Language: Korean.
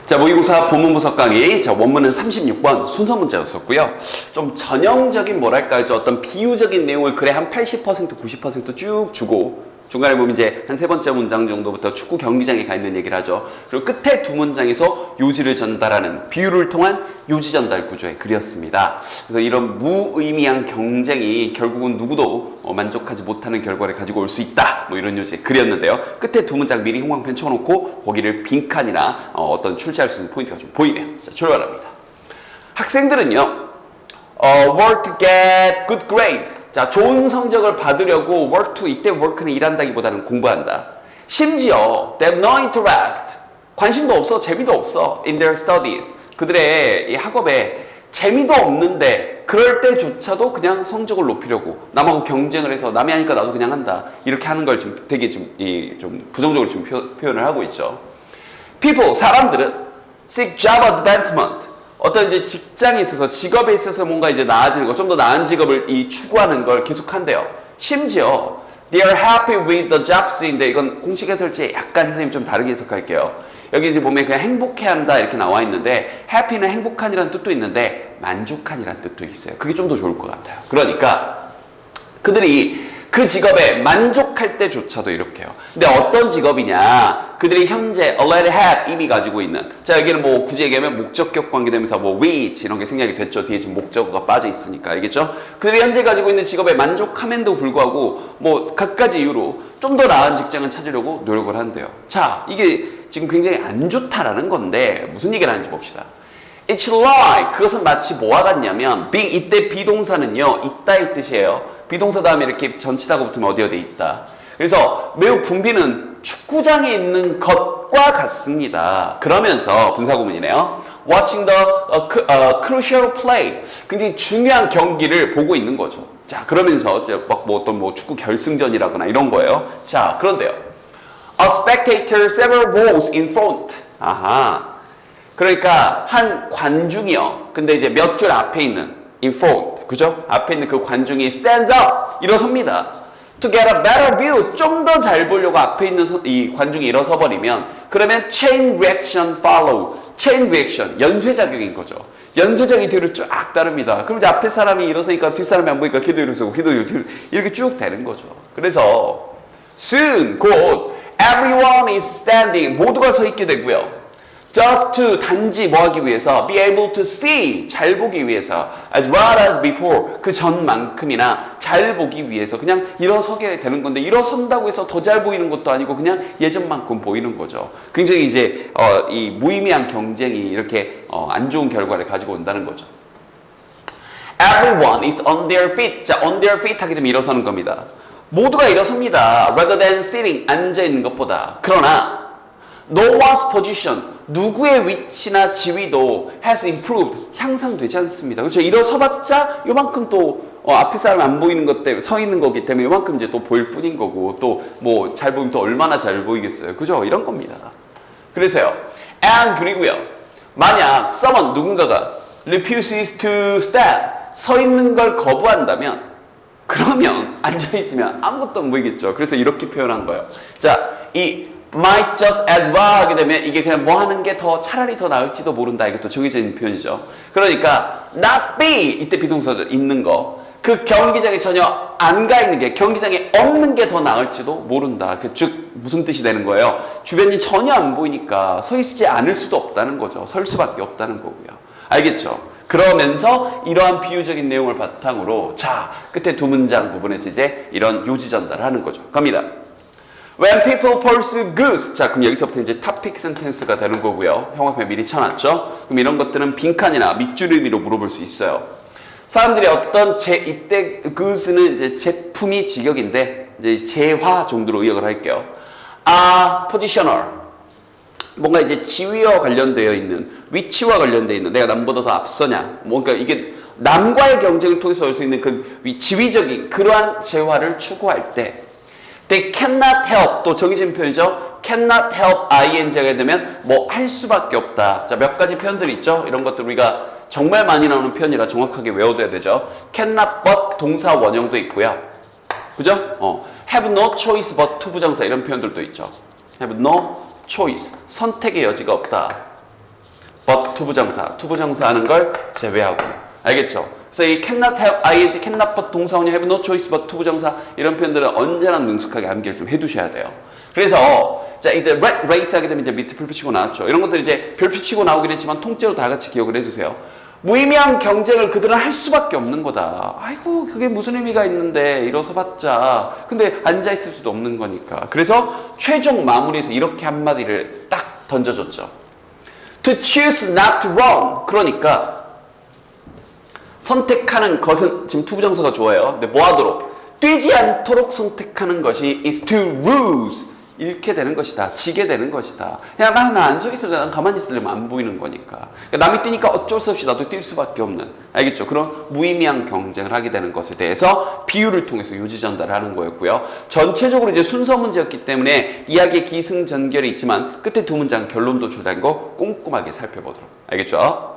자, 모의고사 본문분석 강의. 자, 원문은 36번 순서 문제였었고요. 좀 전형적인 뭐랄까요, 어떤 비유적인 내용을 글에 한 80%, 90% 쭉 주고 중간에 보면 이제 한 세 번째 문장 정도부터 축구 경기장에 가 있는 얘기를 하죠. 그리고 끝에 두 문장에서 요지를 전달하는 비유를 통한 요지 전달 구조의 글이었습니다. 그래서 이런 무의미한 경쟁이 결국은 누구도 만족하지 못하는 결과를 가지고 올 수 있다. 뭐 이런 요지의 글이었는데요. 끝에 두 문장 미리 형광펜 쳐놓고 거기를 빈칸이나 어떤 출제할 수 있는 포인트가 좀 보이네요. 자, 출발합니다. 학생들은요, work to get good grade. 자, 좋은 성적을 받으려고 work to, 이때 work는 일한다기보다는 공부한다. 심지어 they have no interest, 관심도 없어, 재미도 없어 in their studies. 그들의 이 학업에 재미도 없는데 그럴 때조차도 그냥 성적을 높이려고 남하고 경쟁을 해서 남이 하니까 나도 그냥 한다. 이렇게 하는 걸 지금 되게 좀 부정적으로 지금 표현을 하고 있죠. People, 사람들은 seek job advancement. 어떤 이제 직장에 있어서 직업에 있어서 뭔가 이제 나아지는 거, 좀 더 나은 직업을 추구하는 걸 계속한대요. 심지어 they are happy with the jobs인데 이건 공식 해설지에 약간 선생님 좀 다르게 해석할게요. 여기 이제 보면 그냥 행복해한다 이렇게 나와 있는데 happy는 행복한이라는 뜻도 있는데 만족한이라는 뜻도 있어요. 그게 좀 더 좋을 것 같아요. 그러니까 그들이 그 직업에 만족할 때조차도 이렇게요. 근데 어떤 직업이냐? 그들이 현재 already have 이미 가지고 있는, 자 여기는 뭐 굳이 얘기하면 목적격 관계되면서 뭐 which 이런 게 생략이 됐죠. 뒤에 지금 목적어가 빠져 있으니까 알겠죠? 그들이 현재 가지고 있는 직업에 만족함에도 불구하고 뭐 각가지 이유로 좀 더 나은 직장을 찾으려고 노력을 한대요. 자, 이게 지금 굉장히 안 좋다라는 건데 무슨 얘기를 하는지 봅시다. It's like, 그것은 마치 뭐와 같냐면 being, 이때 비동사는요 있다의 뜻이에요. 비동사 다음에 이렇게 전치다가 붙으면 어디에 있다. 그래서 매우 붐비는 축구장에 있는 것과 같습니다. 그러면서 분사구문이네요. Watching the crucial play. 굉장히 중요한 경기를 보고 있는 거죠. 자, 그러면서 막 뭐 어떤 뭐 축구 결승전이라거나 이런 거예요. 자, 그런데요. A spectator several rows in front. 아하. 그러니까 한 관중이요. 근데 이제 몇 줄 앞에 있는 in front. 그죠? 앞에 있는 그 관중이 stands up. 일어섭니다. To get a better view. 좀 더 잘 보려고 앞에 있는 이 관중이 일어서 버리면 그러면 chain reaction follow. chain reaction. 연쇄작용인 거죠. 연쇄적인 뒤로 쫙 따릅니다. 그럼 이제 앞에 사람이 일어서니까 뒷사람이 안 보니까 걔도 일어서고 걔도 뒤로 이렇게 쭉 되는 거죠. 그래서 soon, 곧 everyone is standing. 모두가 서 있게 되고요. Just to, 단지 뭐 하기 위해서, be able to see, 잘 보기 위해서, as well as before, 그 전만큼이나 잘 보기 위해서 그냥 일어서게 되는 건데, 일어선다고 해서 더 잘 보이는 것도 아니고 그냥 예전만큼 보이는 거죠. 굉장히 이제 이 무의미한 경쟁이 이렇게 안 좋은 결과를 가지고 온다는 거죠. Everyone is on their feet. 자, on their feet 하게 되면 일어서는 겁니다. 모두가 일어섭니다. Rather than sitting, 앉아있는 것보다. 그러나 no one's position, 누구의 위치나 지위도 has improved, 향상되지 않습니다. 그렇죠? 일어서봤자 요만큼 또 앞에 사람이 안 보이는 것 때문에 서 있는 거기 때문에 요만큼 이제 또 보일 뿐인 거고 또 뭐 잘 보이면 또 얼마나 잘 보이겠어요. 그죠? 이런 겁니다. 그래서요. And 그리고요. 만약 someone, 누군가가 refuses to stand, 서 있는 걸 거부한다면 그러면 앉아있으면 아무것도 안 보이겠죠. 그래서 이렇게 표현한 거예요. 자, 이 might just as well 하게 되면 이게 그냥 뭐 하는 게 더 차라리 더 나을지도 모른다. 이것도 정해져 있는 표현이죠. 그러니까 not be, 이때 비동사들 있는 거. 그 경기장에 전혀 안 가 있는 게, 경기장에 없는 게 더 나을지도 모른다. 그 즉 무슨 뜻이 되는 거예요? 주변이 전혀 안 보이니까 서 있지 않을 수도 없다는 거죠. 설 수밖에 없다는 거고요. 알겠죠? 그러면서 이러한 비유적인 내용을 바탕으로 자, 끝에 두 문장 부분에서 이제 이런 요지 전달을 하는 거죠. 갑니다. When people pursue goods. 자, 그럼 여기서부터 이제 topic sentence가 되는 거고요. 형광펜 미리 쳐놨죠? 그럼 이런 것들은 빈칸이나 밑줄 의미로 물어볼 수 있어요. 사람들이 어떤 이때 goods는 이제 제품이 직역인데, 이제 재화 정도로 의역을 할게요. positional. 뭔가 이제 지위와 관련되어 있는, 위치와 관련되어 있는, 내가 남보다 더 앞서냐. 뭔가 이게 남과의 경쟁을 통해서 올 수 있는 그 지위적인 그러한 재화를 추구할 때, they cannot help, 또 정해진 표현이죠. cannot help ing가 되면 뭐 할 수밖에 없다. 자, 몇 가지 표현들이 있죠. 이런 것들 우리가 정말 많이 나오는 표현이라 정확하게 외워둬야 되죠. cannot but 동사 원형도 있고요. 그죠? have no choice but to 부정사 이런 표현들도 있죠. have no choice, 선택의 여지가 없다. but 투부정사 하는 걸 제외하고. 알겠죠? 그래서 이 cannot have ing, cannot but 동사원이 have no choice but 투부정사 이런 표현들은 언제나 능숙하게 암기를 좀 해두셔야 돼요. 그래서 자 이제 red race 하게 되면 이제 밑에 별표 치고 나왔죠. 이런 것들 이제 별표 치고 나오긴 했지만 통째로 다 같이 기억을 해주세요. 무의미한 경쟁을 그들은 할 수밖에 없는 거다. 아이고 그게 무슨 의미가 있는데 일어서 봤자. 근데 앉아있을 수도 없는 거니까. 그래서 최종 마무리에서 이렇게 한마디를 딱 던져줬죠. To choose not to run. 그러니까 선택하는 것은 지금 투부정사가 좋아요. 근데 뭐 하도록? 뛰지 않도록 선택하는 것이 is to lose. 잃게 되는 것이다. 지게 되는 것이다. 그냥 나 안 서 있을래. 난 가만히 있으려면 안 보이는 거니까. 그러니까 남이 뛰니까 어쩔 수 없이 나도 뛸 수밖에 없는. 알겠죠? 그런 무의미한 경쟁을 하게 되는 것에 대해서 비유를 통해서 요지 전달을 하는 거였고요. 전체적으로 이제 순서 문제였기 때문에 이야기의 기승전결이 있지만 끝에 두 문장 결론도 줄다는 거 꼼꼼하게 살펴보도록. 알겠죠?